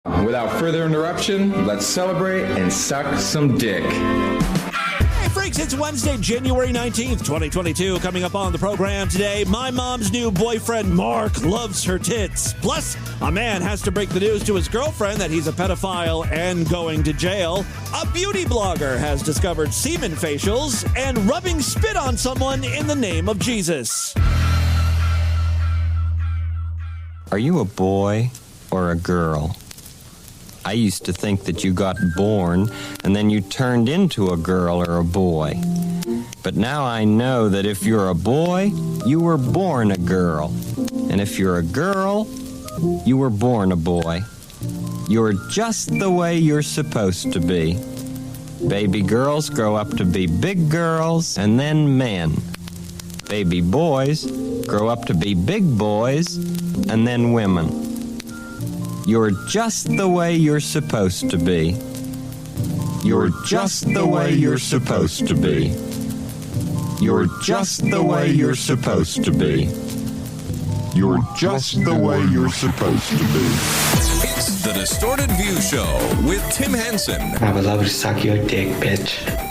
Without further interruption, let's celebrate and suck some dick. Hey, freaks, it's Wednesday, January 19th, 2022. Coming up on the program today, my mom's new boyfriend, Mark, loves her tits. Plus, a man has to break the news to his girlfriend that he's a pedophile and going to jail. A beauty blogger has discovered semen facials and rubbing spit on someone in the name of Jesus. Are you a boy or a girl? I used to think that you got born and then you turned into a girl or a boy. But now I know that if you're a boy, you were born a girl. And if you're a girl, you were born a boy. You're just the way you're supposed to be. Baby girls grow up to be big girls and then men. Baby boys grow up to be big boys and then women. You're just the way you're supposed to be. You're just the way you're supposed to be. You're just the way you're supposed to be. You're just the way you're supposed to be. It's the Distorted View Show with Tim Henson. I would love to suck your dick, bitch.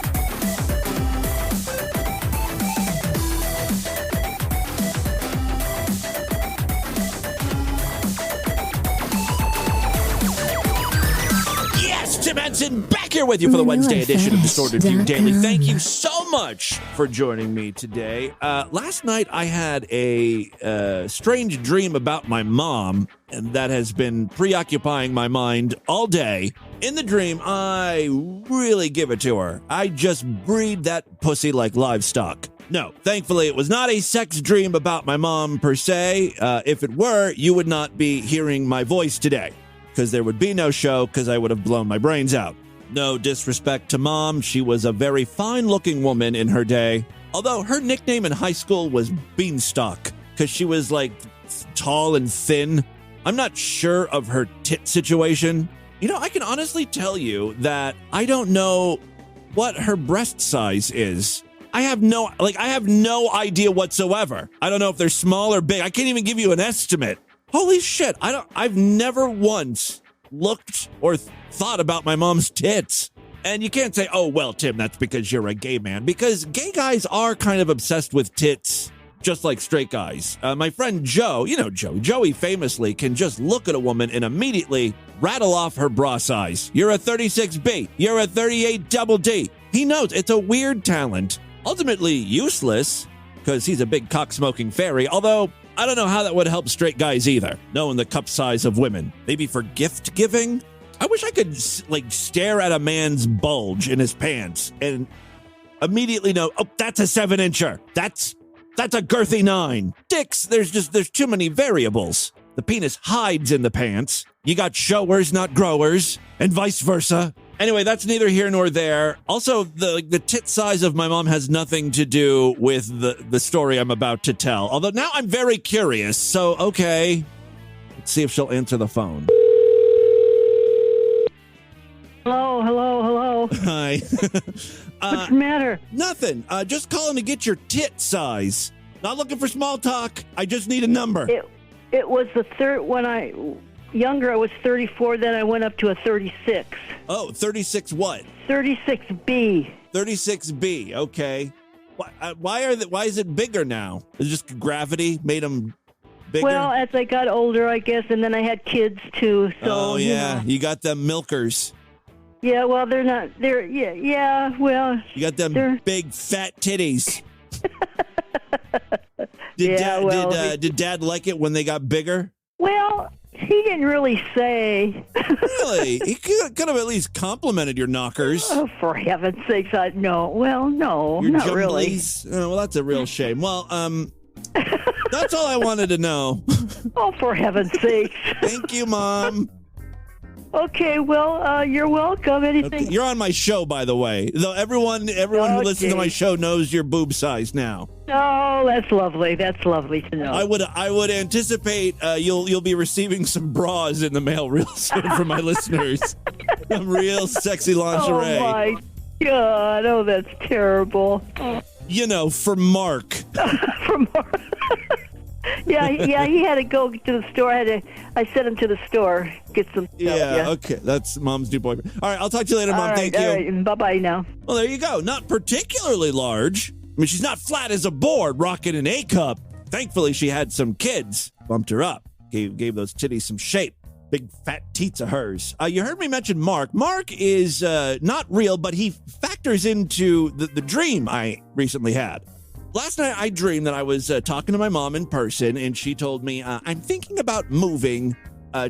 Tim Henson back here with you for the Wednesday edition of Distorted View Daily. Thank you so much for joining me today. Last night I had a strange dream about my mom, and that has been preoccupying my mind all day. In the dream, I really give it to her. I just breed that pussy like livestock. No, thankfully, it was not a sex dream about my mom per se. If it were, you would not be hearing my voice today, because there would be no show because I would have blown my brains out. No disrespect to Mom. She was a very fine-looking woman in her day, although her nickname in high school was Beanstalk because she was, like, tall and thin. I'm not sure of her tit situation. You know, I can honestly tell you that I don't know what her breast size is. I have no idea whatsoever. I don't know if they're small or big. I can't even give you an estimate. Holy shit, I've never once looked or thought about my mom's tits. And you can't say, oh, well, Tim, that's because you're a gay man. Because gay guys are kind of obsessed with tits, just like straight guys. My friend Joe, you know Joey. Joey famously can just look at a woman and immediately rattle off her bra size. You're a 36B. You're a 38 double D. He knows. It's a weird talent. Ultimately useless, because he's a big cock-smoking fairy, although I don't know how that would help straight guys either, knowing the cup size of women. Maybe for gift giving? I wish I could, stare at a man's bulge in his pants and immediately know, oh, that's a 7-incher. That's a girthy 9. Dicks, there's too many variables. The penis hides in the pants. You got showers, not growers, and vice versa. Anyway, that's neither here nor there. Also, the tit size of my mom has nothing to do with the story I'm about to tell. Although now I'm very curious, so okay. Let's see if she'll answer the phone. Hello. Hi. What's the matter? Nothing. Just calling to get your tit size. Not looking for small talk. I just need a number. It was the third when younger, I was 34, then I went up to a 36. Oh, 36 what? 36B. 36B, okay. Why is it bigger now? Is it just gravity made them bigger? Well, as I got older, I guess, and then I had kids too, so... Oh, yeah, you got them milkers. Yeah, well, they're not... well... You got them big, fat titties. Did Dad like it when they got bigger? Well... He didn't really say. Really? He could have at least complimented your knockers. Oh, for heaven's sakes, no. Well, no, your not jumblies. really. Oh, well, that's a real shame. Well, that's all I wanted to know. Oh, for heaven's sakes. Thank you, Mom. Okay, well, you're welcome. Anything? Okay. You're on my show, by the way. Though everyone who listens to my show knows your boob size now. Oh, that's lovely. That's lovely to know. I would anticipate you'll be receiving some bras in the mail real soon from my listeners. Some real sexy lingerie. Oh my God! Oh, that's terrible. You know, for Mark. For Mark. Yeah, he had to go to the store. I sent him to the store, get some stuff. Yeah, okay. That's Mom's new boyfriend. All right, I'll talk to you later, Mom. Thank you. All right, bye-bye now. Well, there you go. Not particularly large. I mean, she's not flat as a board rocking an A cup. Thankfully, she had some kids. Bumped her up. Gave those titties some shape. Big fat teats of hers. You heard me mention Mark. Mark is not real, but he factors into the dream I recently had. Last night, I dreamed that I was talking to my mom in person, and she told me, I'm thinking about moving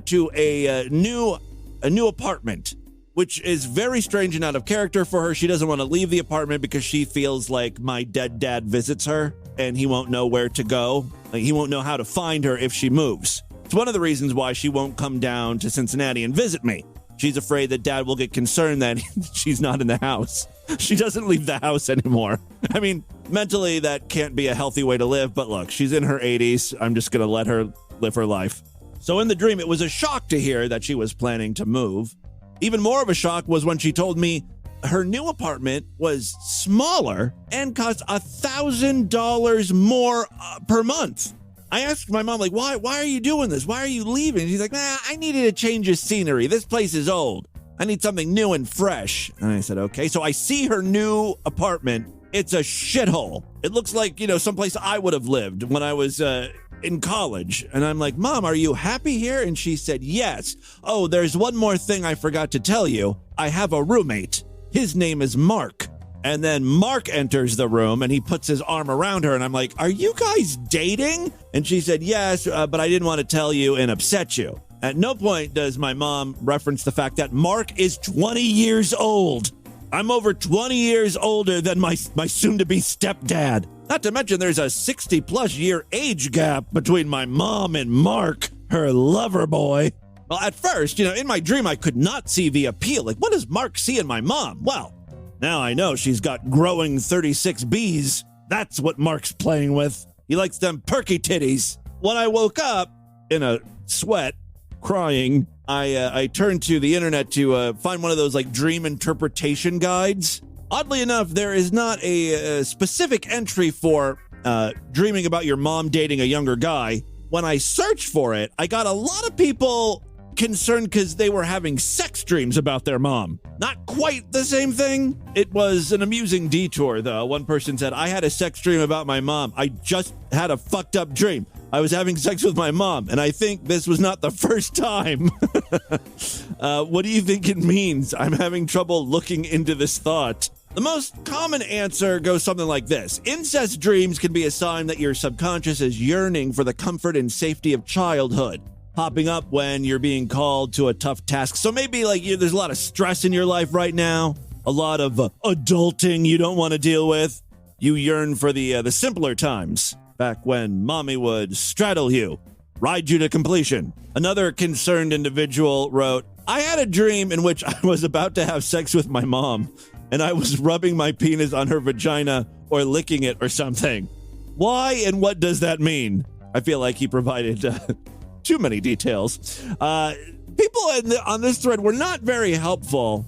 to a new apartment, which is very strange and out of character for her. She doesn't want to leave the apartment because she feels like my dead dad visits her, and he won't know where to go. Like, he won't know how to find her if she moves. It's one of the reasons why she won't come down to Cincinnati and visit me. She's afraid that Dad will get concerned that she's not in the house. She doesn't leave the house anymore. I mean, mentally, that can't be a healthy way to live, but look, she's in her 80s. I'm just going to let her live her life. So in the dream, it was a shock to hear that she was planning to move. Even more of a shock was when she told me her new apartment was smaller and cost $1,000 more per month. I asked my mom, like, why are you doing this? Why are you leaving? She's like, I needed a change of scenery. This place is old. I need something new and fresh. And I said, okay. So I see her new apartment. It's a shithole. It looks like, someplace I would have lived when I was in college. And I'm like, Mom, are you happy here? And she said, yes. Oh, there's one more thing I forgot to tell you. I have a roommate. His name is Mark. And then Mark enters the room and he puts his arm around her. And I'm like, are you guys dating? And she said, yes, but I didn't want to tell you and upset you. At no point does my mom reference the fact that Mark is 20 years old. I'm over 20 years older than my soon-to-be stepdad. Not to mention there's a 60-plus year age gap between my mom and Mark, her lover boy. Well, at first, in my dream, I could not see the appeal. Like, what does Mark see in my mom? Well, now I know she's got growing 36Bs. That's what Mark's playing with. He likes them perky titties. When I woke up in a sweat, crying, I turned to the internet to find one of those dream interpretation guides. Oddly enough, there is not a specific entry for dreaming about your mom dating a younger guy. When I searched for it, I got a lot of people concerned because they were having sex dreams about their mom. Not quite the same thing. It was an amusing detour, though. One person said, I had a sex dream about my mom. I just had a fucked up dream. I was having sex with my mom, and I think this was not the first time. What do you think it means? I'm having trouble looking into this thought. The most common answer goes something like this. Incest dreams can be a sign that your subconscious is yearning for the comfort and safety of childhood, popping up when you're being called to a tough task. So maybe there's a lot of stress in your life right now, a lot of adulting you don't want to deal with. You yearn for the simpler times, back when mommy would straddle you, ride you to completion. Another concerned individual wrote, I had a dream in which I was about to have sex with my mom, and I was rubbing my penis on her vagina or licking it or something. Why and what does that mean? I feel like he provided too many details. People on this thread were not very helpful.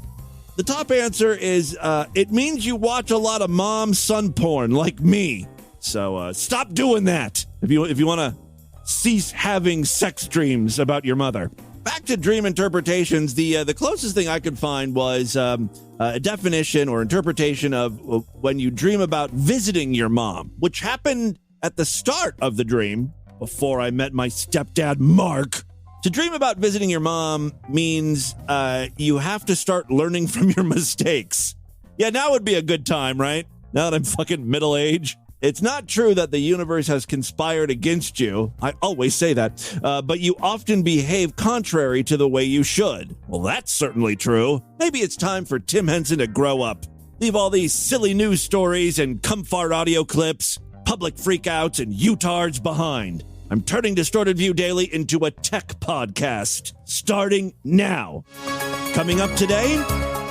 The top answer is, it means you watch a lot of mom-son porn like me. So stop doing that if you want to cease having sex dreams about your mother. Back to dream interpretations, the closest thing I could find was a definition or interpretation of when you dream about visiting your mom, which happened at the start of the dream before I met my stepdad, Mark. To dream about visiting your mom means you have to start learning from your mistakes. Yeah, now would be a good time, right? Now that I'm fucking middle-aged. It's not true that the universe has conspired against you. I always say that. But you often behave contrary to the way you should. Well, that's certainly true. Maybe it's time for Tim Henson to grow up. Leave all these silly news stories and comfort audio clips, public freakouts, and utards behind. I'm turning Distorted View Daily into a tech podcast, starting now. Coming up today,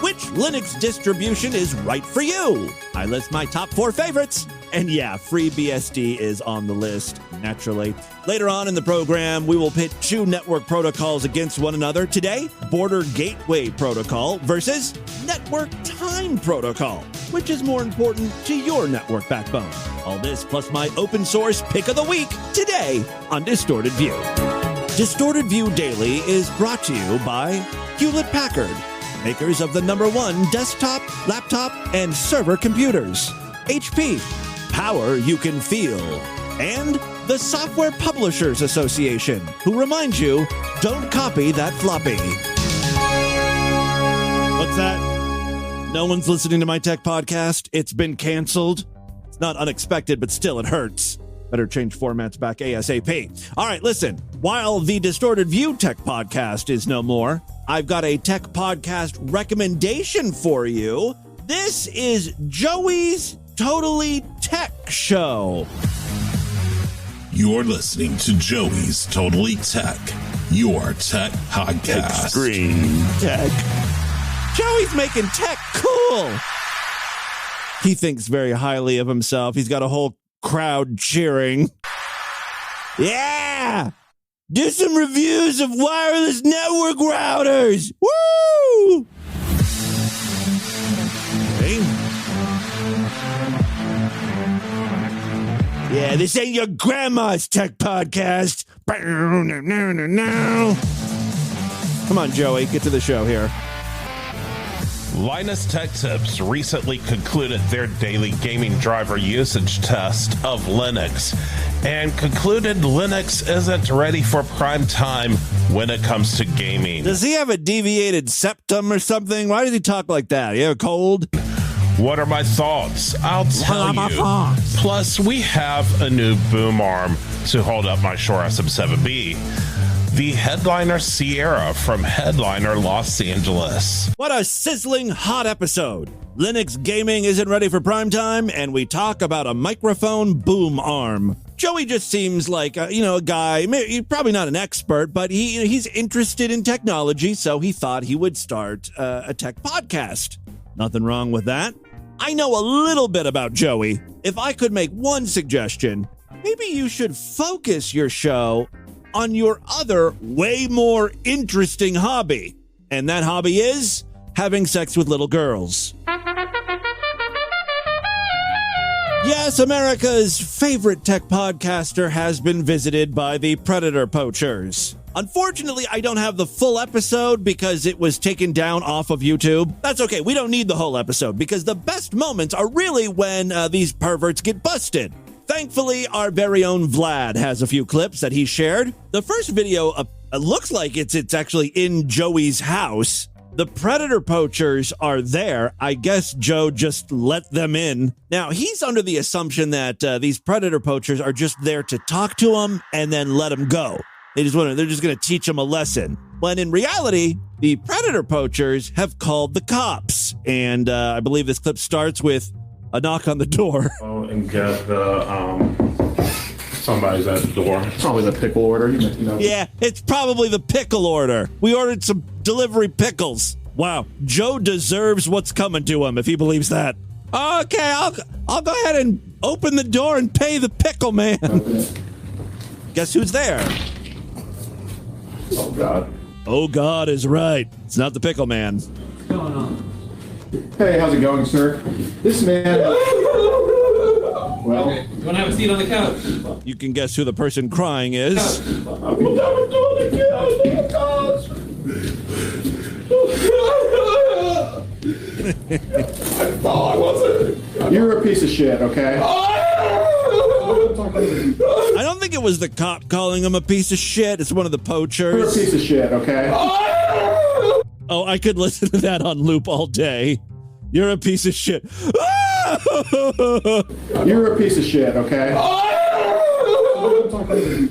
which Linux distribution is right for you? I list my top 4 favorites And yeah, FreeBSD is on the list, naturally. Later on in the program, we will pit two network protocols against one another. Today, Border Gateway Protocol versus Network Time Protocol. Which is more important to your network backbone? All this plus my open source pick of the week today on Distorted View. Distorted View Daily is brought to you by Hewlett-Packard, makers of the #1 desktop, laptop, and server computers. HP, power you can feel. And the Software Publishers Association, who reminds you, don't copy that floppy. What's that? No one's listening to my tech podcast. It's been canceled. It's not unexpected, but still it hurts. Better change formats back ASAP. All right, listen. While the Distorted View Tech Podcast is no more, I've got a tech podcast recommendation for you. This is Joey's Totally Tech Show. You're listening to Joey's Totally Tech, your tech podcast. Extreme tech. Joey's making tech cool. He thinks very highly of himself. He's got a whole crowd cheering. Yeah! Do some reviews of wireless network routers. Woo! Okay. Yeah, this ain't your grandma's tech podcast. Come on, Joey, get to the show here. Linus Tech Tips recently concluded their daily gaming driver usage test of Linux and concluded Linux isn't ready for prime time when it comes to gaming. Does he have a deviated septum or something? Why does he talk like that? You have a cold? What are my thoughts? I'll tell you. Plus, we have a new boom arm to hold up my Shure SM7B. The Headliner Sierra from Headliner Los Angeles. What a sizzling hot episode. Linux gaming isn't ready for prime time, and we talk about a microphone boom arm. Joey just seems like, a guy, he's probably not an expert, but he's interested in technology, so he thought he would start a tech podcast. Nothing wrong with that. I know a little bit about Joey. If I could make one suggestion, maybe you should focus your show on your other, way more interesting hobby. And that hobby is having sex with little girls. Yes, America's favorite tech podcaster has been visited by the predator poachers. Unfortunately, I don't have the full episode because it was taken down off of YouTube. That's okay. We don't need the whole episode because the best moments are really when these perverts get busted. Thankfully, our very own Vlad has a few clips that he shared. The first video looks like it's actually in Joey's house. The predator poachers are there. I guess Joe just let them in. Now, he's under the assumption that these predator poachers are just there to talk to him and then let him go. They're just going to teach him a lesson. When in reality, the predator poachers have called the cops. And I believe this clip starts with a knock on the door. Oh, and get the, somebody's at the door. It's probably the pickle order. Yeah, it's probably the pickle order. We ordered some delivery pickles. Wow, Joe deserves what's coming to him if he believes that. Okay, I'll go ahead and open the door and pay the pickle man. Okay. Guess who's there? Oh, God. Oh, God is right. It's not the pickle man. What's going on? Hey, how's it going, sir? This man... Well... Okay. You want to have a seat on the couch? You can guess who the person crying is. You're a piece of shit, okay? I don't think it was the cop calling him a piece of shit. It's one of the poachers. You're a piece of shit, okay? Oh, I could listen to that on loop all day. You're a piece of shit. You're a piece of shit, okay? Okay.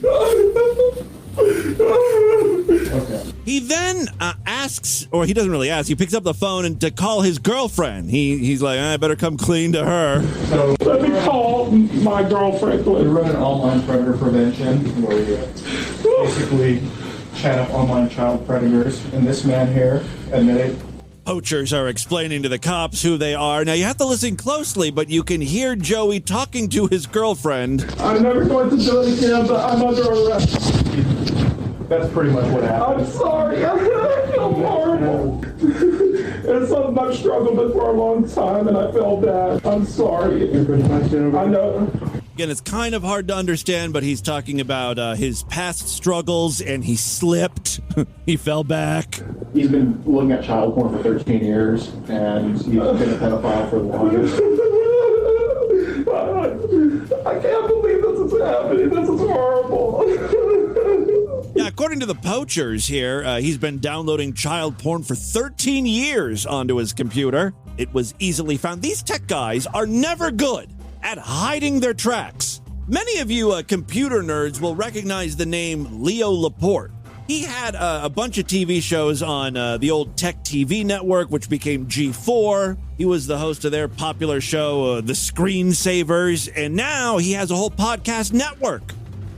He then asks, or he doesn't really ask, he picks up the phone and to call his girlfriend. He's like, I better come clean to her. So let me call my girlfriend. We run an online predator prevention where we basically chat up online child predators, and this man here admitted Poachers are explaining to the cops who they are. Now, you have to listen closely, but you can hear Joey talking to his girlfriend. I'm never going to do it again, but I'm under arrest. That's pretty much what happened. I'm sorry. I feel horrible. It's something I've struggled with for a long time, and I feel bad. I'm sorry. I know. Again, it's kind of hard to understand, but he's talking about his past struggles, and he slipped. He fell back. He's been looking at child porn for 13 years, and he's been a pedophile for the longest. I can't believe this is happening. This is horrible. Yeah, according to the Poachers here, he's been downloading child porn for 13 years onto his computer. It was easily found. These tech guys are never good at hiding their tracks. Many of you computer nerds will recognize the name Leo Laporte. He had a bunch of TV shows on the old Tech TV network, which became G4. He was the host of their popular show, The Screensavers, and now he has a whole podcast network.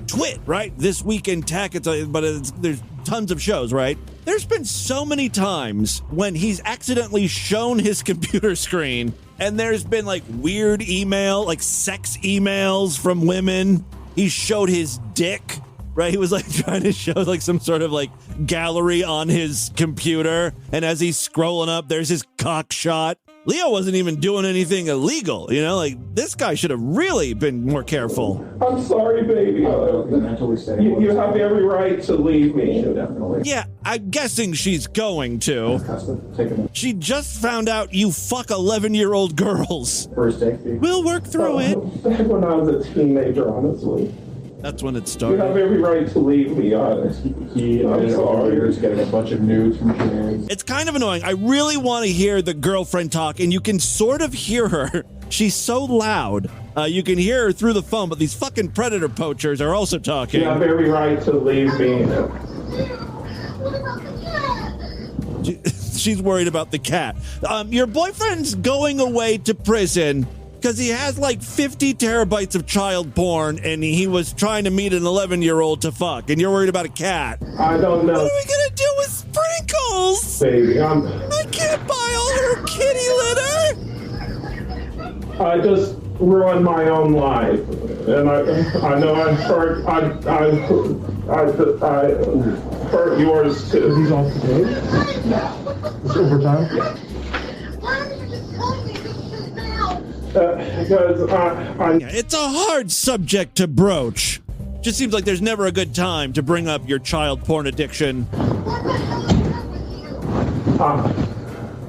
Twit, right? This Week in Tech, there's tons of shows, right? There's been so many times when he's accidentally shown his computer screen, and there's been like weird email, like sex emails from women. He showed his dick, right? He was like trying to show like some sort of like gallery on his computer, and as he's scrolling up, there's his cock shot. Leo wasn't even doing anything illegal, you know? Like, this guy should have really been more careful. I'm sorry, baby. You have every right to leave me. Definitely. Yeah, I'm guessing she's going to. She just found out you fuck 11-year-old girls. First day. We'll work through it. Back when I was a teenager, honestly. That's when it You started. have every right to leave me, honest. I'm sorry. He's getting a bunch of nudes from kids. It's kind of annoying. I really want to hear the girlfriend talk, and you can sort of hear her. She's so loud. You can hear her through the phone, but these fucking predator poachers are also talking. You have every right to leave me. She's worried about the cat. Your boyfriend's going away to prison because he has like 50 terabytes of child porn, and he was trying to meet an 11-year-old to fuck, and you're worried about a cat. I don't know. What are we gonna do with Sprinkles? Baby, I can't buy all her kitty litter. I just ruined my own life, and I know I hurt yours too. He's off today. It's overtime. Because it's a hard subject to broach. Just seems like there's never a good time to bring up your child porn addiction.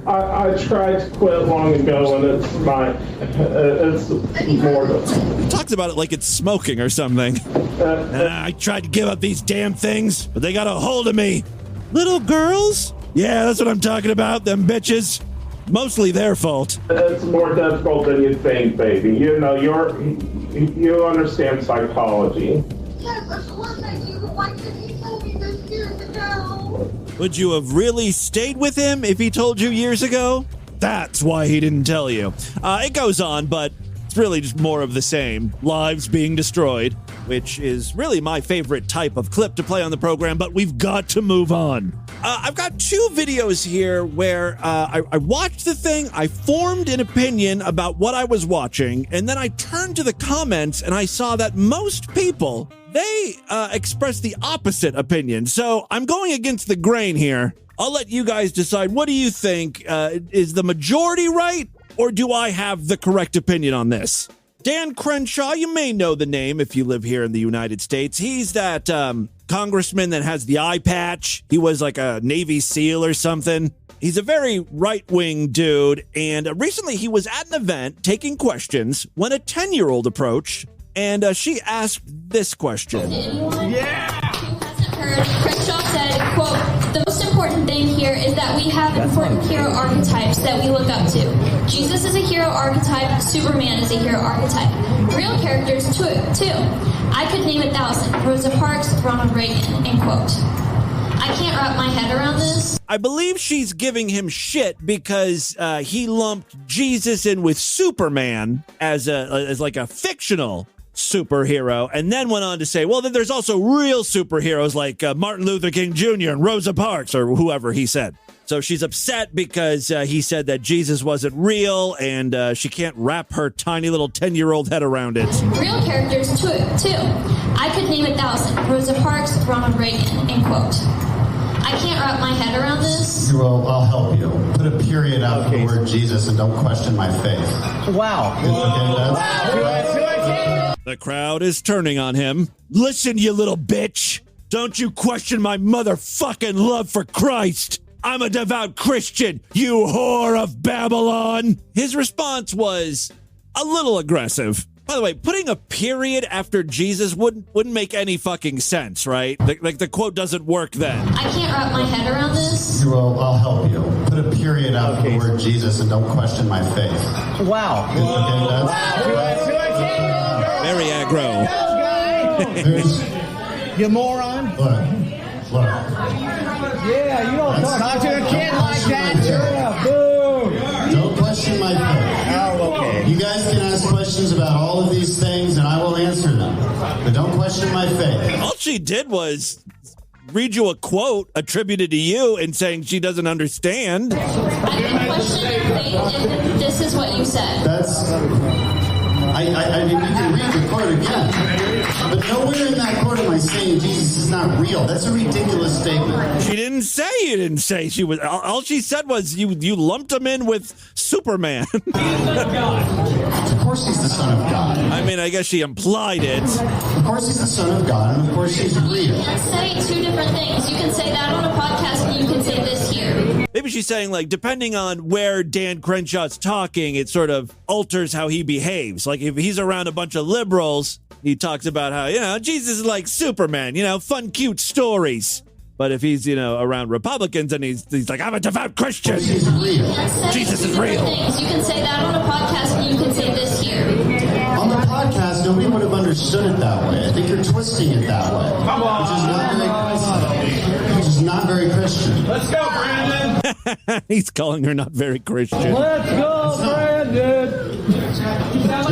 I tried to quit long ago, and it's more. He talks about it like it's smoking or something. I tried to give up these damn things, but they got a hold of me. Little girls? Yeah, that's what I'm talking about, them bitches. Mostly their fault. It's more difficult than you think, baby. You know, you understand psychology. Yes, that's the one that you like that he told me this years ago. Would you have really stayed with him if he told you years ago? That's why he didn't tell you. It goes on, but it's really just more of the same. Lives being destroyed, which is really my favorite type of clip to play on the program, but we've got to move on. I've got two videos here where I watched the thing, I formed an opinion about what I was watching, and then I turned to the comments and I saw that most people, they expressed the opposite opinion. So I'm going against the grain here. I'll let you guys decide. What do you think? Is the majority right, or do I have the correct opinion on this? Dan Crenshaw, you may know the name if you live here in the United States. He's that congressman that has the eye patch. He was like a Navy SEAL or something. He's a very right-wing dude, and recently he was at an event taking questions when a 10-year-old approached, and she asked this question. Yeah! Crenshaw said, quote, "The most important thing here is that we have important hero archetypes that we look up to. Jesus is a hero archetype, Superman is a hero archetype. Real characters too. I could name 1,000. Rosa Parks, Ronald Reagan," end quote. I can't wrap my head around this. I believe she's giving him shit because he lumped Jesus in with Superman as like a fictional superhero, and then went on to say, well, then there's also real superheroes like Martin Luther King Jr. and Rosa Parks, or whoever he said. So she's upset because he said that Jesus wasn't real, and she can't wrap her tiny little 10-year-old head around it. Real characters, too. I could name 1,000. Rosa Parks, Ronald Reagan, end quote. I can't wrap my head around this. Well, I'll help you. Put a period after the word Jesus and don't question my faith. Wow. The crowd is turning on him. Listen, you little bitch. Don't you question my motherfucking love for Christ. I'm a devout Christian, you whore of Babylon. His response was a little aggressive. By the way, putting a period after Jesus wouldn't make any fucking sense, right? Like the quote doesn't work then. I can't wrap my head around this. Well, I'll help you. Put a period after the word Jesus and don't question my faith. Wow. Very aggro. You moron. Look. Yeah, you don't talk to a kid like that. Yeah, boo. Don't question my faith. Oh, okay. You guys can ask questions about all of these things and I will answer them. But don't question my faith. All she did was read you a quote attributed to you and saying she doesn't understand. I didn't question your faith if this is what you said. I mean, you can read the quote again. But nowhere in that quote am I saying Jesus is not real. That's a ridiculous statement. She didn't say you didn't say she was. All she said was you lumped him in with Superman. Of course he's the Son of God. I mean, I guess she implied it. Of course he's the Son of God, and of course he's real. You can say two different things. You can say that on a podcast, and you can say this here. Maybe she's saying, like, depending on where Dan Crenshaw's talking, it sort of alters how he behaves. Like, if he's around a bunch of liberals, he talks about how, Jesus is like Superman, fun, cute stories. But if he's, around Republicans and he's like, I'm a devout Christian. Jesus is real. You can say that on a podcast, and you can say this here. On the podcast, nobody would have understood it that way. I think you're twisting it that way. Which is not very Christian. Let's go, Brandon. He's calling her not very Christian. Let's go, Brandon.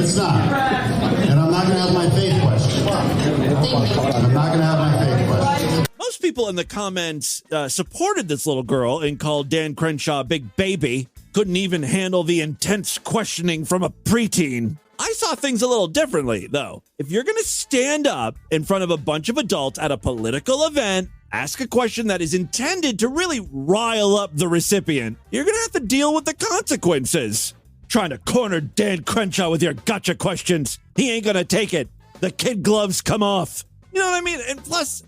It's not. And I'm not going to have my faith questioned. I'm not going to have my faith questioned. Most people in the comments supported this little girl and called Dan Crenshaw a big baby. Couldn't even handle the intense questioning from a preteen. I saw things a little differently, though. If you're going to stand up in front of a bunch of adults at a political event, ask a question that is intended to really rile up the recipient, you're going to have to deal with the consequences. Trying to corner Dan Crenshaw with your gotcha questions. He ain't going to take it. The kid gloves come off. You know what I mean? And plus,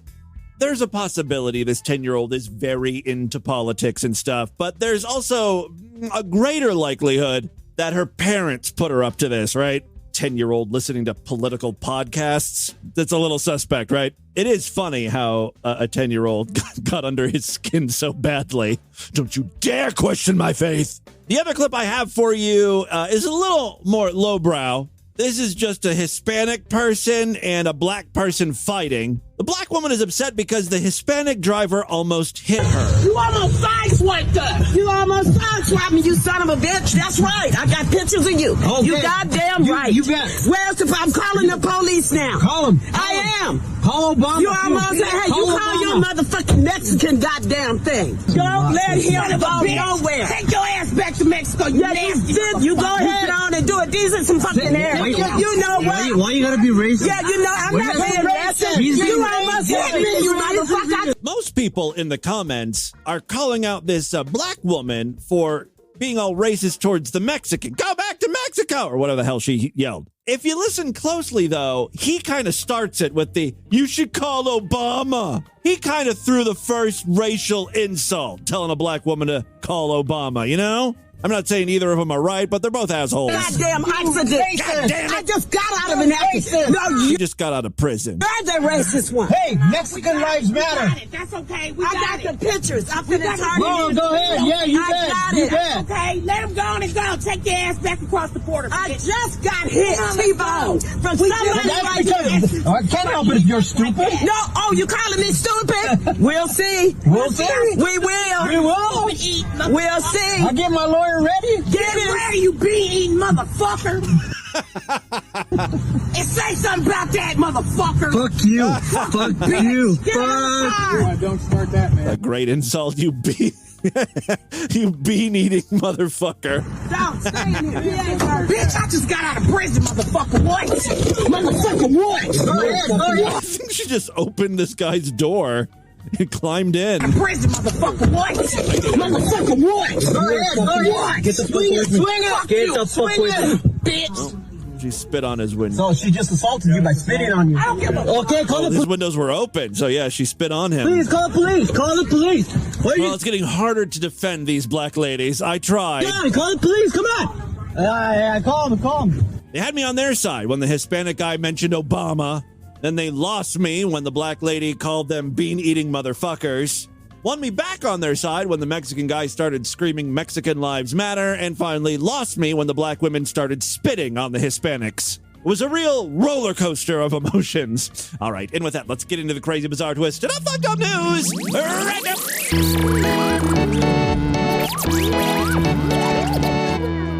there's a possibility this 10-year-old is very into politics and stuff, but there's also a greater likelihood that her parents put her up to this, right? 10-year-old listening to political podcasts. That's a little suspect, right? It is funny how a 10-year-old got under his skin so badly. Don't you dare question my faith. The other clip I have for you is a little more lowbrow. This is just a Hispanic person and a black person fighting. The black woman is upset because the Hispanic driver almost hit her. You almost sideswiped us. You almost sideswiped me, you son of a bitch. That's right. I got pictures of you. Okay. You goddamn right. You got it. Where's the... I'm calling the police now. Call him. I am. Call Obama. You almost... Hey, you call your motherfucking Mexican goddamn thing. Don't let him go nowhere. Take your ass back to Mexico. You You go ahead on and do it. These are some fucking areas. You know what? Why you gotta be racist? Yeah, you know, I'm not being racist. You almost hit me, you motherfucker. Most people in the comments are calling out this black woman for being all racist towards the Mexican. Go back to Mexico! Or whatever the hell she yelled. If you listen closely, though, he kind of starts it with the, you should call Obama. He kind of threw the first racial insult, telling a black woman to call Obama, you know? I'm not saying either of them are right, but they're both assholes. Goddamn accident. Goddamn I just got out of an accident. No, you just got out of prison. You're the racist one. Hey, Mexican lives matter. That's okay. I got the pictures. I'm finna turn it. Go ahead. Yeah, you bet. You bet. Okay, let him go on and go. Take your ass back across the border. I just got hit, T-bone, from somebody right here. I can't help it if you're stupid. No, oh, you calling me stupid? We'll see. We'll see. We will. We will. We'll see. I get my lawyer ready? Get ready, you bee-eating motherfucker. And say something about that, motherfucker. Fuck you. Fuck you. Fuck. Don't start that, man. A great insult, you be. You bean-eating motherfucker. Don't stay in here. Bitch, I just got out of prison, motherfucker. What? Motherfucker, what? Go ahead. I think she just opened this guy's door and climbed in. Prison, motherfucker, what? Motherfucker, what? Go ahead. What? Get the fuck away from me. Get the fuck away from me. Bitch. She spit on his window. So she just assaulted you by spitting on you. I don't give a Okay, call the His police. windows were open, so yeah, she spit on him. Please call the police. Call the police. Well, it's getting harder to defend these black ladies. I tried. Yeah, call the police. Come on. Yeah, call them. They had me on their side when the Hispanic guy mentioned Obama. Then they lost me when the black lady called them bean-eating motherfuckers. Won me back on their side when the Mexican guy started screaming Mexican lives matter. And finally lost me when the black women started spitting on the Hispanics. It was a real roller coaster of emotions. All right, and with that, let's get into the crazy, bizarre twist and fucked up news. Right now.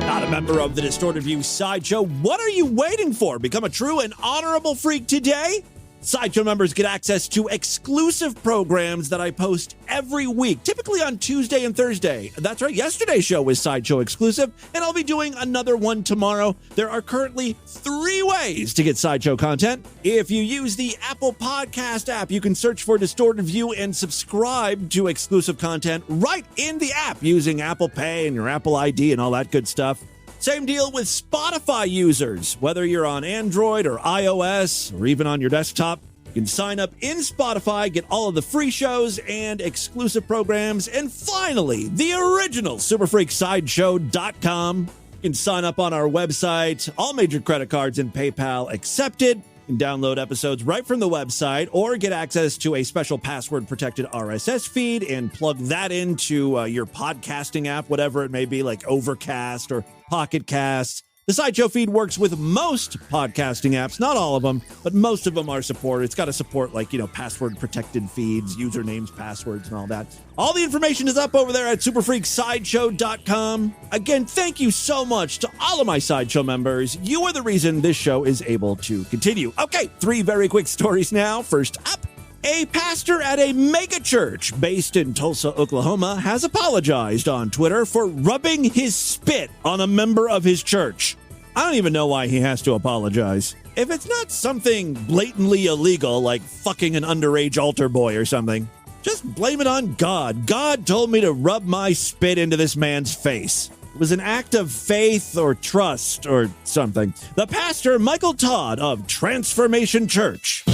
Not a member of the Distorted View Sideshow. What are you waiting for? Become a true and honorable freak today. Sideshow members get access to exclusive programs that I post every week, typically on Tuesday and Thursday. That's right, yesterday's show was Sideshow exclusive, and I'll be doing another one tomorrow. There are currently 3 ways to get Sideshow content. If you use the Apple Podcast app, you can search for Distorted View and subscribe to exclusive content right in the app using Apple Pay and your Apple ID and all that good stuff. Same deal with Spotify users. Whether you're on Android or iOS or even on your desktop, you can sign up in Spotify, get all of the free shows and exclusive programs. And finally, the original SuperFreakSideshow.com. You can sign up on our website. All major credit cards and PayPal accepted. You can download episodes right from the website or get access to a special password-protected RSS feed and plug that into your podcasting app, whatever it may be, like Overcast or Pocket Casts. The Sideshow feed works with most podcasting apps, not all of them, but most of them are supported. It's got to support, like, password-protected feeds, usernames, passwords, and all that. All the information is up over there at SuperFreakSideshow.com. Again, thank you so much to all of my Sideshow members. You are the reason this show is able to continue. Okay, 3 very quick stories now. First up, a pastor at a megachurch based in Tulsa, Oklahoma, has apologized on Twitter for rubbing his spit on a member of his church. I don't even know why he has to apologize. If it's not something blatantly illegal, like fucking an underage altar boy or something, just blame it on God. God told me to rub my spit into this man's face. It was an act of faith or trust or something. The pastor, Michael Todd of Transformation Church.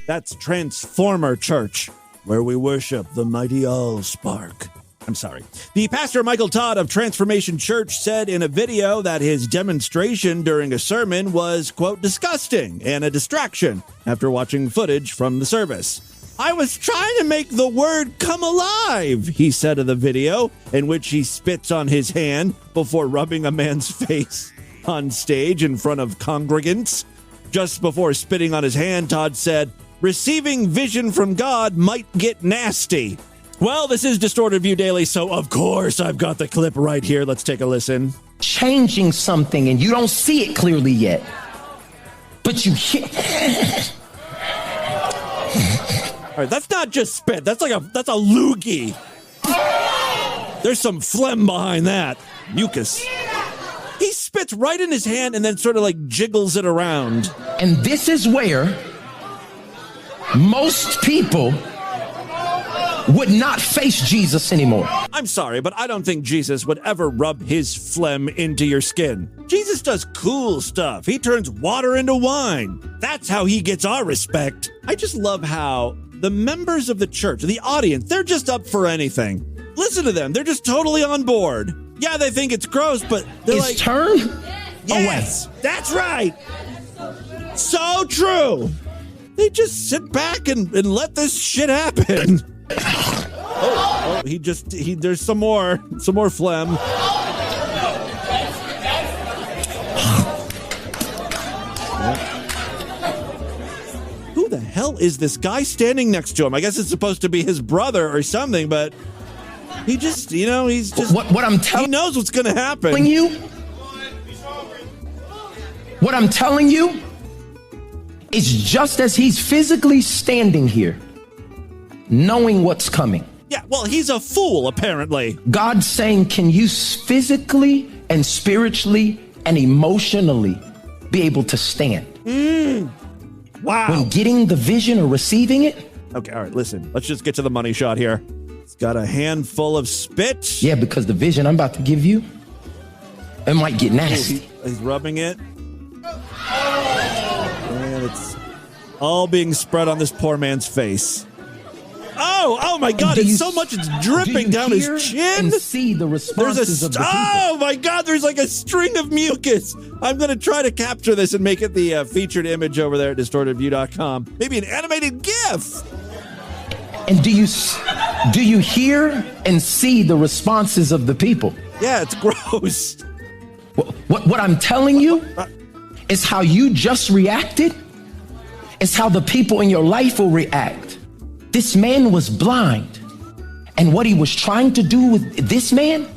That's Transformer Church, where we worship the mighty Allspark. I'm sorry. The pastor, Michael Todd of Transformation Church, said in a video that his demonstration during a sermon was, quote, disgusting and a distraction after watching footage from the service. I was trying to make the word come alive, he said of the video, in which he spits on his hand before rubbing a man's face on stage in front of congregants. Just before spitting on his hand, Todd said, receiving vision from God might get nasty. Well, this is Distorted View Daily, so of course I've got the clip right here. Let's take a listen. Changing something and you don't see it clearly yet, but you hear. All right, that's not just spit. That's a loogie. There's some phlegm behind that. Mucus. He spits right in his hand and then sort of like jiggles it around. And this is where most people would not face Jesus anymore. I'm sorry, but I don't think Jesus would ever rub his phlegm into your skin. Jesus does cool stuff. He turns water into wine. That's how he gets our respect. I just love how the members of the church, the audience, they're just up for anything. Listen to them. They're just totally on board. Yeah, they think it's gross, but they're it's turn yes, away. That's right. So true. They just sit back and let this shit happen. There's some more phlegm. Who the hell is this guy standing next to him? I guess it's supposed to be his brother or something, but he just, he's just... What I'm telling... He knows what's going to happen. What I'm telling you is just as he's physically standing here, knowing what's coming, Yeah, well, he's a fool, apparently. God's saying, can you physically and spiritually and emotionally be able to stand? Wow. When getting the vision or receiving it? Okay, all right, listen. Let's just get to the money shot here. It's got a handful of spit. Yeah, because the vision I'm about to give you, it might get nasty. He's rubbing it. And it's all being spread on this poor man's face. Oh my God, it's so much it's dripping down his chin. And see the responses of the people. Oh my God, there's like a string of mucus. I'm going to try to capture this and make it the featured image over there at distortedview.com. Maybe an animated GIF. And do you hear and see the responses of the people? Yeah, it's gross. What I'm telling you is how you just reacted is how the people in your life will react. This man was blind, and what he was trying to do with this man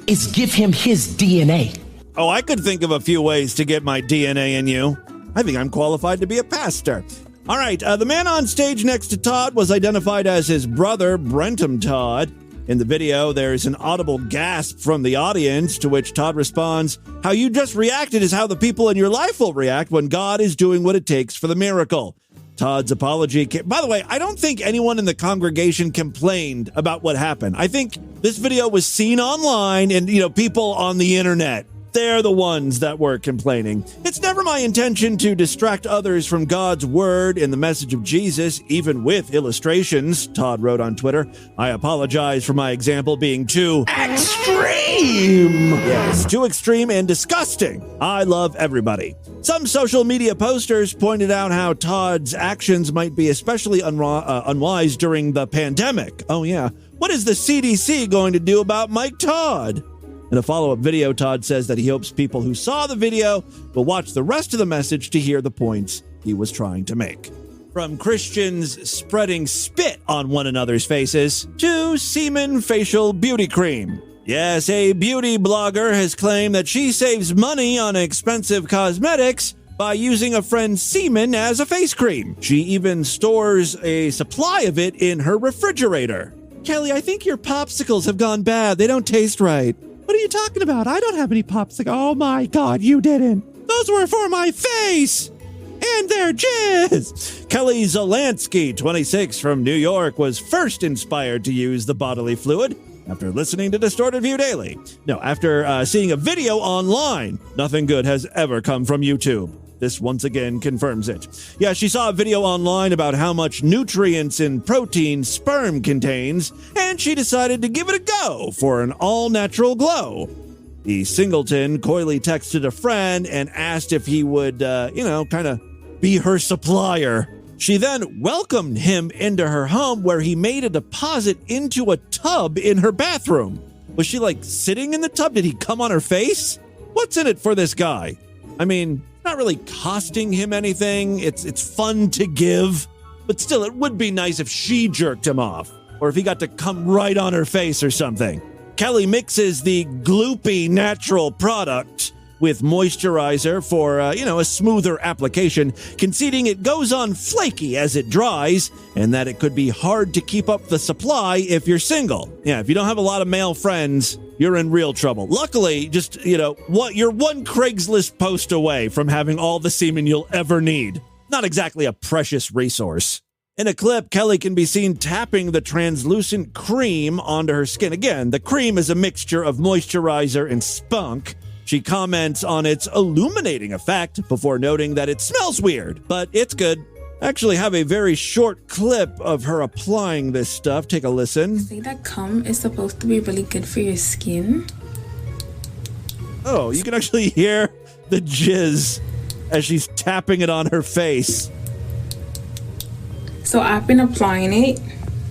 is give him his DNA. Oh, I could think of a few ways to get my DNA in you. I think I'm qualified to be a pastor. All right, the man on stage next to Todd was identified as his brother, Brentum Todd. In the video, there's an audible gasp from the audience, to which Todd responds, "How you just reacted is how the people in your life will react when God is doing what it takes for the miracle." Todd's apology. By the way, I don't think anyone in the congregation complained about what happened. I think this video was seen online and, people on the internet. They're the ones that were complaining. It's never my intention to distract others from God's word and the message of Jesus, even with illustrations, Todd wrote on Twitter. I apologize for my example being too extreme. Yes, too extreme and disgusting. I love everybody. Some social media posters pointed out how Todd's actions might be especially unwise during the pandemic. Oh yeah, what is the CDC going to do about Mike Todd? In a follow-up video, Todd says that he hopes people who saw the video will watch the rest of the message to hear the points he was trying to make. From Christians spreading spit on one another's faces to Semen facial beauty cream. Yes, a beauty blogger has claimed that she saves money on expensive cosmetics by using a friend's semen as a face cream. She even stores a supply of it in her refrigerator. Kelly, I think your popsicles have gone bad. They don't taste right. What are you talking about? I don't have any popsicles. Oh my God, you didn't. Those were for my face. And they're jizz. Kelly Zelansky, 26, from New York, was first inspired to use the bodily fluid after listening to Distorted View Daily. No, after seeing a video online. Nothing good has ever come from YouTube. This once again confirms it. Yeah, she saw a video online about how much nutrients and protein sperm contains, and she decided to give it a go for an all-natural glow. The singleton coyly texted a friend and asked if he would, kind of be her supplier. She then welcomed him into her home, where he made a deposit into a tub in her bathroom. Was she, sitting in the tub? Did he come on her face? What's in it for this guy? I mean, not really costing him anything. It's fun to give, but still, it would be nice if she jerked him off, or if he got to come right on her face or something. Kelly mixes the gloopy natural product with moisturizer for, a smoother application, conceding it goes on flaky as it dries, and that it could be hard to keep up the supply if you're single. Yeah, if you don't have a lot of male friends, you're in real trouble. Luckily, you're one Craigslist post away from having all the semen you'll ever need. Not exactly a precious resource. In a clip, Kelly can be seen tapping the translucent cream onto her skin. Again, the cream is a mixture of moisturizer and spunk. She comments on its illuminating effect before noting that it smells weird, but it's good. I actually have a very short clip of her applying this stuff. Take a listen. Say that cum is supposed to be really good for your skin. Oh, you can actually hear the jizz as she's tapping it on her face. So I've been applying it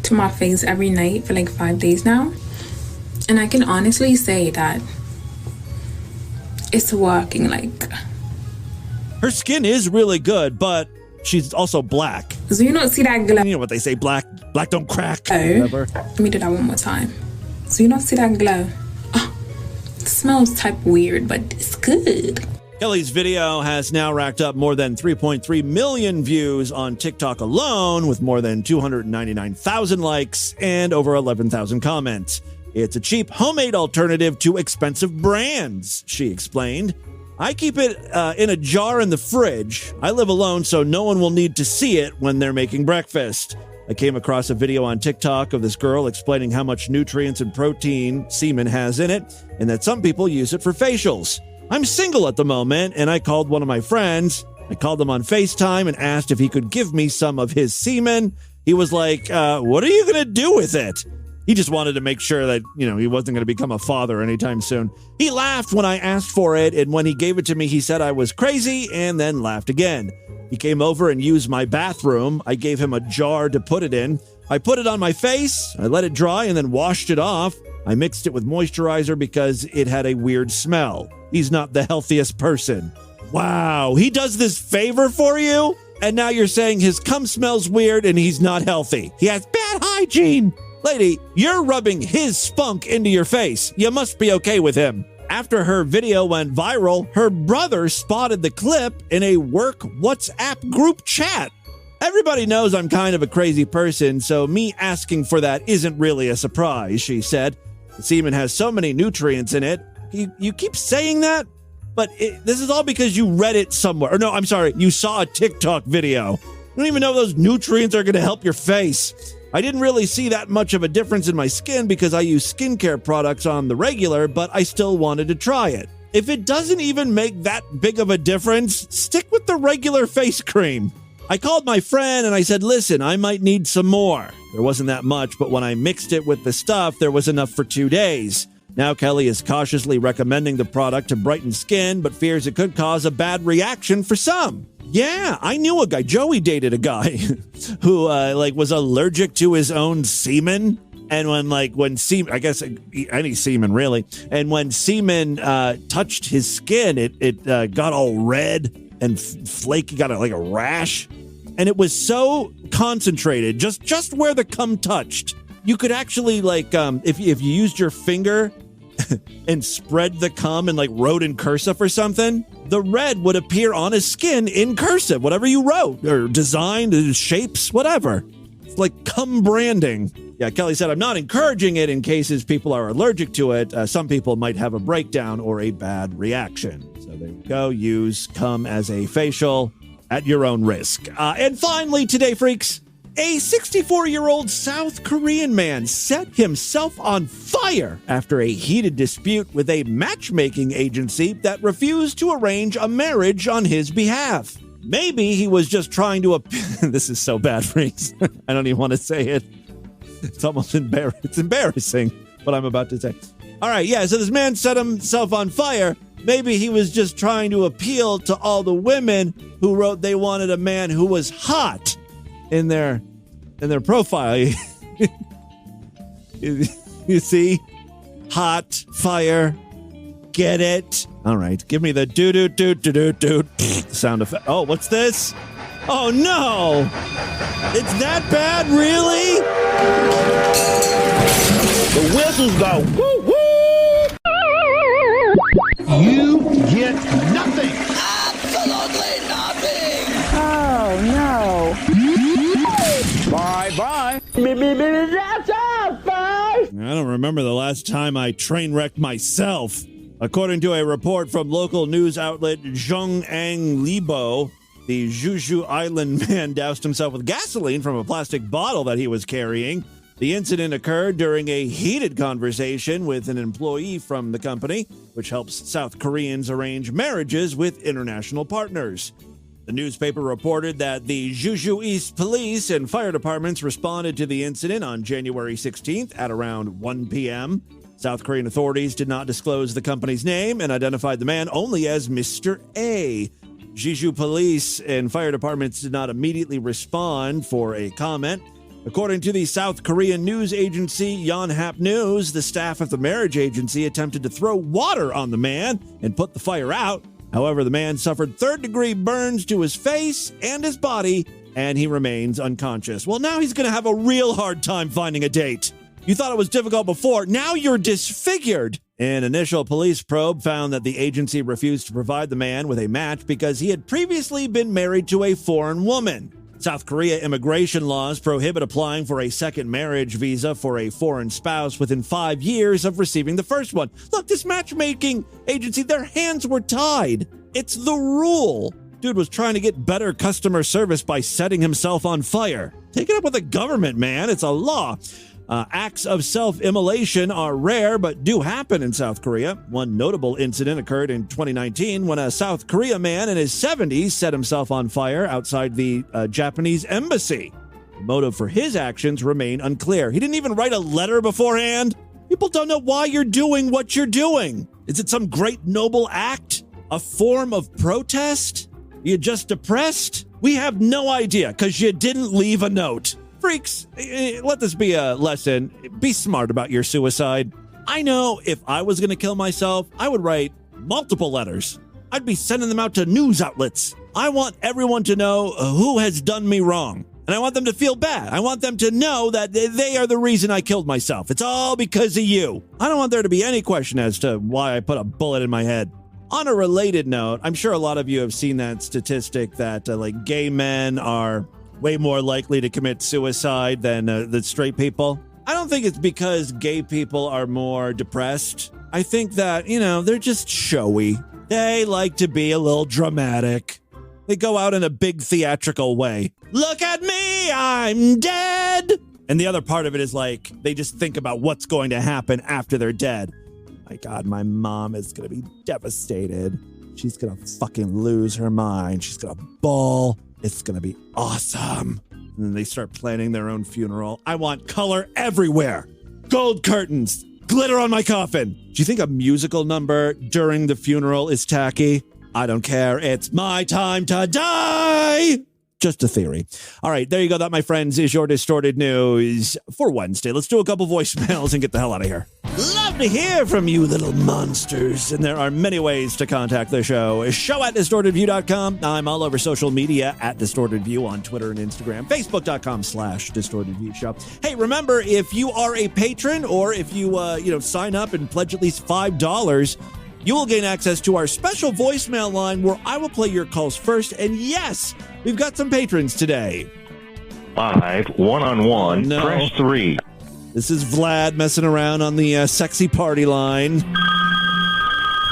to my face every night for 5 days now. And I can honestly say that it's working. Her skin is really good, but she's also black. So you don't see that glow. You know what they say, black don't crack. Whatever. Let me do that one more time. So you don't see that glow. Oh, it smells type weird, but it's good. Kelly's video has now racked up more than 3.3 million views on TikTok alone, with more than 299,000 likes and over 11,000 comments. It's a cheap homemade alternative to expensive brands, she explained. I keep it in a jar in the fridge. I live alone, so no one will need to see it when they're making breakfast. I came across a video on TikTok of this girl explaining how much nutrients and protein semen has in it, and that some people use it for facials. I'm single at the moment, and I called one of my friends. I called him on FaceTime and asked if he could give me some of his semen. He was like, what are you going to do with it? He just wanted to make sure that, he wasn't going to become a father anytime soon. He laughed when I asked for it, and when he gave it to me, he said I was crazy and then laughed again. He came over and used my bathroom. I gave him a jar to put it in. I put it on my face, I let it dry, and then washed it off. I mixed it with moisturizer because it had a weird smell. He's not the healthiest person. Wow, he does this favor for you? And now you're saying his cum smells weird and he's not healthy. He has bad hygiene. Lady, you're rubbing his spunk into your face. You must be okay with him. After her video went viral, her brother spotted the clip in a work WhatsApp group chat. Everybody knows I'm kind of a crazy person, so me asking for that isn't really a surprise, she said. The semen has so many nutrients in it. You keep saying that, but this is all because you read it somewhere. Or no, I'm sorry, you saw a TikTok video. You don't even know those nutrients are going to help your face. I didn't really see that much of a difference in my skin because I use skincare products on the regular, but I still wanted to try it. If it doesn't even make that big of a difference, stick with the regular face cream. I called my friend and I said, listen, I might need some more. There wasn't that much, but when I mixed it with the stuff, there was enough for 2 days. Now Kelly is cautiously recommending the product to brighten skin, but fears it could cause a bad reaction for some. Yeah, I knew a guy. Joey dated a guy who was allergic to his own semen. And when semen, I guess any semen really, and when semen touched his skin, it got all red and flaky, got like a rash. And it was so concentrated, just where the cum touched. You could actually if you used your finger and spread the cum and wrote in cursive or something, the red would appear on his skin in cursive, whatever you wrote or designed, shapes, whatever. It's like cum branding. Yeah, Kelly said, I'm not encouraging it in cases people are allergic to it. Some people might have a breakdown or a bad reaction. So there you go. Use cum as a facial at your own risk. And finally today, freaks, a 64-year-old South Korean man set himself on fire after a heated dispute with a matchmaking agency that refused to arrange a marriage on his behalf. Maybe he was just trying to this is so bad, freaks. I don't even want to say it. It's almost it's embarrassing what I'm about to say. All right, yeah, so this man set himself on fire. Maybe he was just trying to appeal to all the women who wrote they wanted a man who was hot in their profile. You see? Hot, fire, get it? All right, give me the do-do-do-do-do-do sound effect. Oh, what's this? Oh, no! It's that bad, really? The whistles go woo-woo! You get nothing! Absolutely nothing! Oh, no. Bye-bye. That's all, folks! I don't remember the last time I train wrecked myself. According to a report from local news outlet Zhongang Libo, the Jeju Island man doused himself with gasoline from a plastic bottle that he was carrying. The incident occurred during a heated conversation with an employee from the company, which helps South Koreans arrange marriages with international partners. The newspaper reported that the Jeju East Police and fire departments responded to the incident on January 16th at around 1 p.m. South Korean authorities did not disclose the company's name and identified the man only as Mr. A. Jeju Police and fire departments did not immediately respond for a comment. According to the South Korean news agency Yonhap News, the staff of the marriage agency attempted to throw water on the man and put the fire out. However, the man suffered third-degree burns to his face and his body, and he remains unconscious. Well, now he's going to have a real hard time finding a date. You thought it was difficult before. Now you're disfigured. An initial police probe found that the agency refused to provide the man with a match because he had previously been married to a foreign woman. South Korea immigration laws prohibit applying for a second marriage visa for a foreign spouse within 5 years of receiving the first one. Look, this matchmaking agency, their hands were tied. It's the rule. Dude was trying to get better customer service by setting himself on fire. Take it up with the government, man. It's a law. Acts of self-immolation are rare, but do happen in South Korea. One notable incident occurred in 2019 when a South Korea man in his 70s set himself on fire outside the Japanese embassy. The motive for his actions remain unclear. He didn't even write a letter beforehand. People don't know why you're doing what you're doing. Is it some great noble act? A form of protest? You just depressed? We have no idea because you didn't leave a note. Freaks, let this be a lesson. Be smart about your suicide. I know if I was going to kill myself, I would write multiple letters. I'd be sending them out to news outlets. I want everyone to know who has done me wrong. And I want them to feel bad. I want them to know that they are the reason I killed myself. It's all because of you. I don't want there to be any question as to why I put a bullet in my head. On a related note, I'm sure a lot of you have seen that statistic that like gay men are way more likely to commit suicide than the straight people. I don't think it's because gay people are more depressed. I think that, they're just showy. They like to be a little dramatic. They go out in a big theatrical way. Look at me, I'm dead. And the other part of it is like, they just think about what's going to happen after they're dead. My God, my mom is going to be devastated. She's going to fucking lose her mind. She's going to bawl. It's going to be awesome. And then they start planning their own funeral. I want color everywhere. Gold curtains. Glitter on my coffin. Do you think a musical number during the funeral is tacky? I don't care. It's my time to die. Just a theory. All right, there you go. That, my friends, is your Distorted News for Wednesday. Let's do a couple voicemails and get the hell out of here. Love to hear from you, little monsters. And there are many ways to contact the show. Show@distortedview.com. I'm all over social media at Distorted View on Twitter and Instagram. Facebook.com/Distorted View Show. Hey, remember, if you are a patron or if you, sign up and pledge at least $5, you will gain access to our special voicemail line where I will play your calls first. And yes, we've got some patrons today. 5 1-on-1. No. Press 3. This is Vlad messing around on the sexy party line.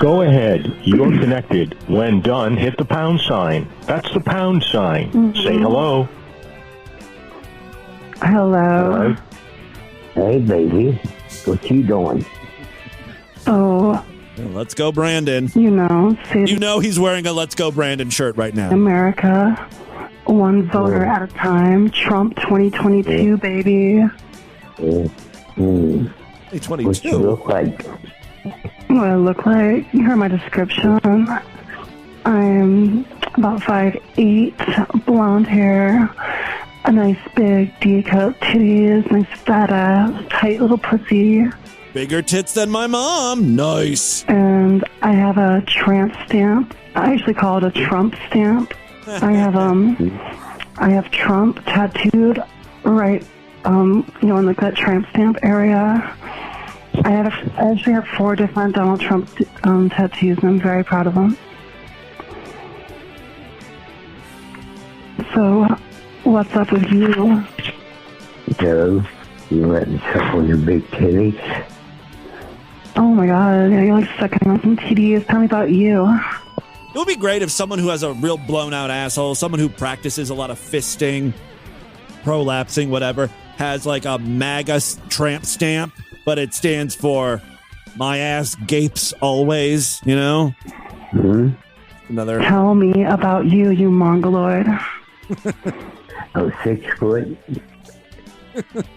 Go ahead. You're connected. When done, hit the pound sign. That's the pound sign. Mm-hmm. Say hello. Hello. Hey, baby. What you doing? Oh. Let's go, Brandon. He's wearing a Let's Go, Brandon shirt right now. America, one voter at a time. Trump 2022, baby. 2022. What you look like? What I look like? You heard my description. I'm about 5'8", blonde hair, a nice big D-cup titties, nice fat ass, tight little pussy. Bigger tits than my mom. Nice. And I have a tramp stamp. I actually call it a Trump stamp. I have Trump tattooed right, in like that tramp stamp area. I actually have 4 different Donald Trump tattoos, and I'm very proud of them. So, what's up with you? Joe, you letting suck on your big titties? Oh my God, you like sucking on some TDs. Tell me about you. It would be great if someone who has a real blown out asshole, someone who practices a lot of fisting, prolapsing, whatever, has like a MAGA tramp stamp, but it stands for my ass gapes always, Mm-hmm. Another. Tell me about you, you mongoloid. 6 foot.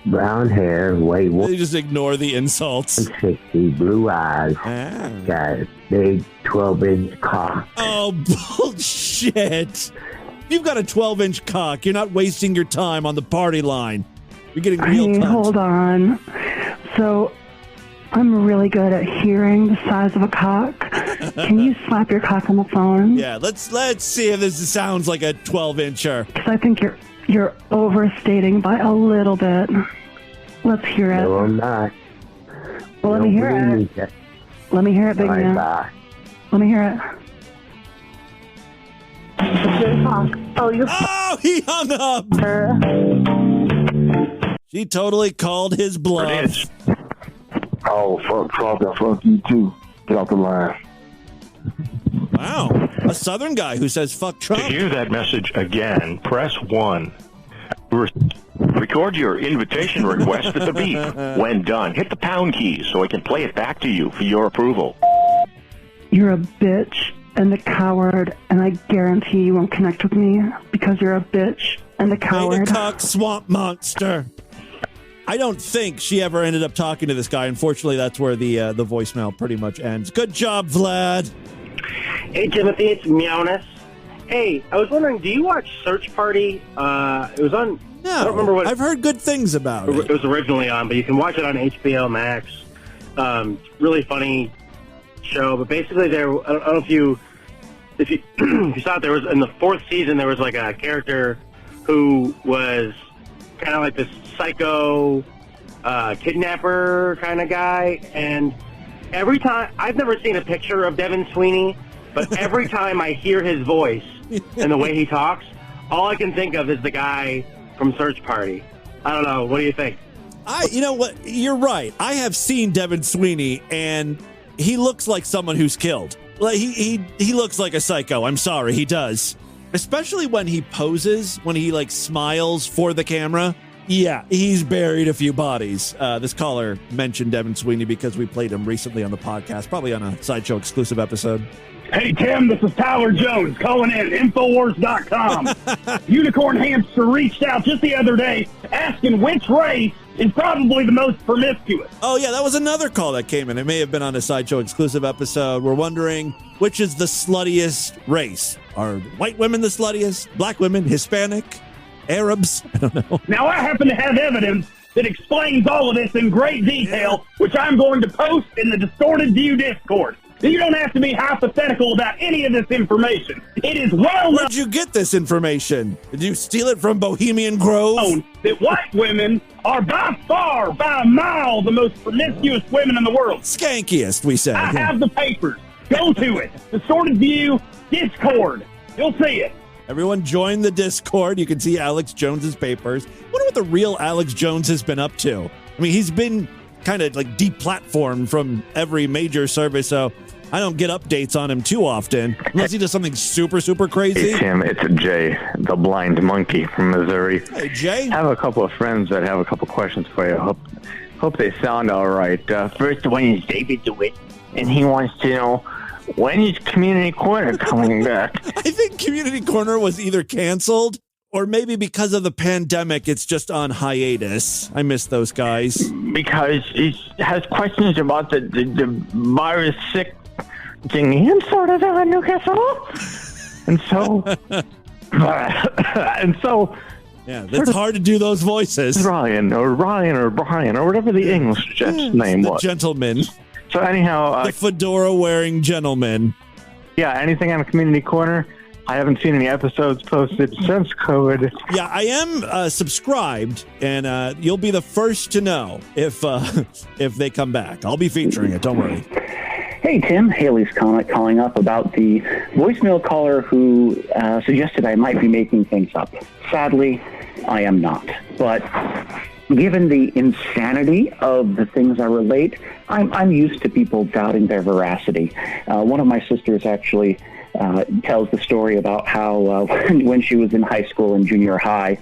Brown hair, weight You just ignore the insults. 160, blue eyes, got a big 12-inch cock. Oh, bullshit. You've got a 12-inch cock. You're not wasting your time on the party line. You're getting real cunt. Hold on. So, I'm really good at hearing the size of a cock. Can you slap your cock on the phone? Yeah, let's see if this sounds like a 12-incher. Because I think you're overstating by a little bit. Let's hear it. No, I'm not. Well, let me hear it. Let me hear it, big All right, man. bye. Let me hear it. Oh, he hung up. She totally called his bluff. Oh, fuck Trump, I fuck you too. Get off the line. Wow. A Southern guy who says fuck Trump. To hear that message again, press 1. Record your invitation request at the beep. When done, hit the pound key so I can play it back to you for your approval. You're a bitch and a coward, and I guarantee you won't connect with me because you're a bitch and a coward. Beta cock swamp monster. I don't think she ever ended up talking to this guy. Unfortunately, that's where the voicemail pretty much ends. Good job, Vlad. Hey, Timothy, it's Meowness. Hey, I was wondering, do you watch Search Party? It was on... No, I don't remember what... I've heard good things about it. It was originally on, but you can watch it on HBO Max. Really funny show, but basically I don't know if you saw it, there was, in the 4th season, there was like a character who was kind of like this psycho kidnapper kind of guy, and every time, I've never seen a picture of Devin Sweeney, but every time I hear his voice and the way he talks, all I can think of is the guy from Search Party. I don't know. What do you think? You know what? You're right. I have seen Devin Sweeney, and he looks like someone who's killed. Like he looks like a psycho. I'm sorry, he does. Especially when he poses, when he like smiles for the camera. Yeah, he's buried a few bodies. This caller mentioned Devin Sweeney because we played him recently on the podcast, probably on a Sideshow exclusive episode. Hey, Tim, this is Tyler Jones calling in, Infowars.com. Unicorn Hamster reached out just the other day asking which race is probably the most promiscuous. Oh, yeah, that was another call that came in. It may have been on a Sideshow exclusive episode. We're wondering which is the sluttiest race. Are white women the sluttiest? Black women? Hispanic? Arabs? I don't know. Now, I happen to have evidence that explains all of this in great detail, which I'm going to post in the Distorted View Discord. You don't have to be hypothetical about any of this information. It is well known. Where'd you get this information? Did you steal it from Bohemian Grove? That white women are by far, by a mile, the most promiscuous women in the world. Skankiest, we say. I have the papers. Go to it. Distorted View Discord. You'll see it. Everyone join the Discord. You can see Alex Jones's papers. I wonder what the real Alex Jones has been up to. I mean, he's been kind of like deplatformed from every major service, so I don't get updates on him too often, unless he does something super, super crazy. Hey, Tim, it's Jay, the blind monkey from Missouri. Hey, Jay. I have a couple of friends that have a couple questions for you. Hope they sound all right. First one is David DeWitt, and he wants to know, when is Community Corner coming back? I think Community Corner was either canceled, or maybe because of the pandemic, it's just on hiatus. I miss those guys. Because he has questions about the virus sick thing sort of in Newcastle. And so yeah, it's hard to do those voices. Ryan or Brian or whatever the English jet's name was. The gentleman. So anyhow, the fedora wearing gentleman. Yeah, anything on Community Corner? I haven't seen any episodes posted since COVID. Yeah, I am subscribed, and you'll be the first to know if they come back. I'll be featuring it. Don't worry. Hey, Tim. Haley's Comet calling up about the voicemail caller who suggested I might be making things up. Sadly, I am not. But given the insanity of the things I relate, I'm used to people doubting their veracity. One of my sisters actually tells the story about how when she was in high school and junior high,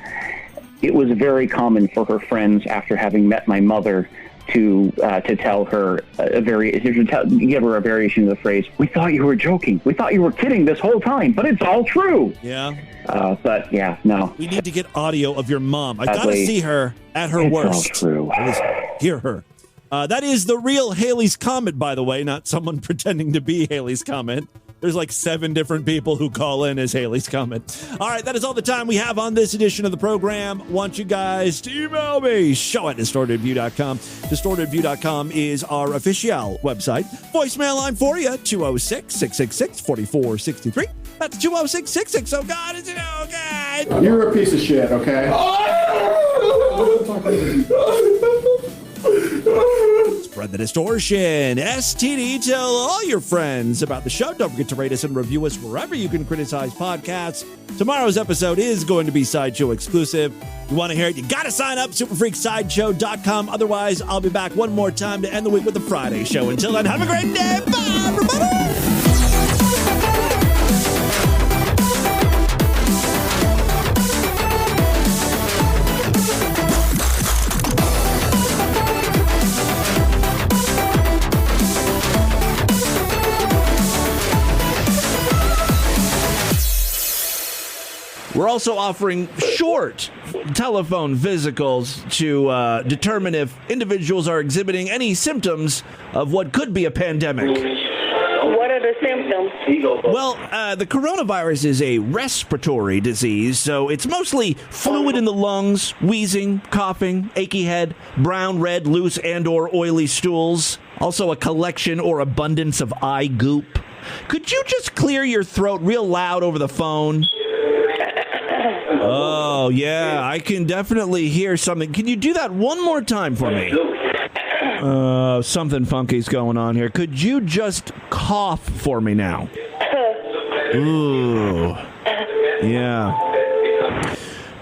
it was very common for her friends, after having met my mother, to tell her give her a variation of the phrase, "We thought you were joking. We thought you were kidding this whole time, but it's all true." Yeah. But yeah, no. We need to get audio of your mom. I gotta see her at her worst. It's all true. Hear her. That is the real Haley's Comet, by the way, not someone pretending to be Haley's Comet. There's like 7 different people who call in as Haley's Comet. All right, that is all the time we have on this edition of the program. Want you guys to email me, show@distortedview.com. Distortedview.com is our official website. Voicemail line for you, 206-666-4463. That's 206-66. Oh, God, is it oh, God? You're a piece of shit, okay? It's Spread the distortion. STD, tell all your friends about the show. Don't forget to rate us and review us wherever you can criticize podcasts. Tomorrow's episode is going to be Sideshow exclusive. You want to hear it? You got to sign up, superfreaksideshow.com. Otherwise, I'll be back one more time to end the week with the Friday show. Until then, have a great day. Bye, everybody. We're also offering short telephone physicals to determine if individuals are exhibiting any symptoms of what could be a pandemic. What are the symptoms? Well, the coronavirus is a respiratory disease, so it's mostly fluid in the lungs, wheezing, coughing, achy head, brown, red, loose, and or oily stools. Also a collection or abundance of eye goop. Could you just clear your throat real loud over the phone? Oh, yeah, I can definitely hear something. Can you do that one more time for me? Something funky's going on here. Could you just cough for me now? Ooh. Yeah.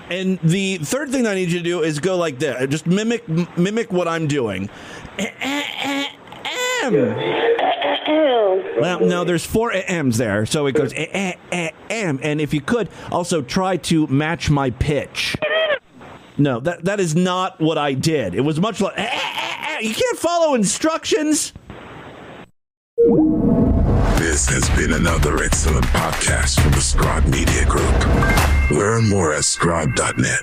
And the third thing I need you to do is go like this. Just mimic what I'm doing. Well, no, there's 4 M's there, so it goes M. And if you could, also try to match my pitch. No, that is not what I did. It was much like you can't follow instructions. This has been another excellent podcast from the Scribe Media Group. Learn more at scribe.net.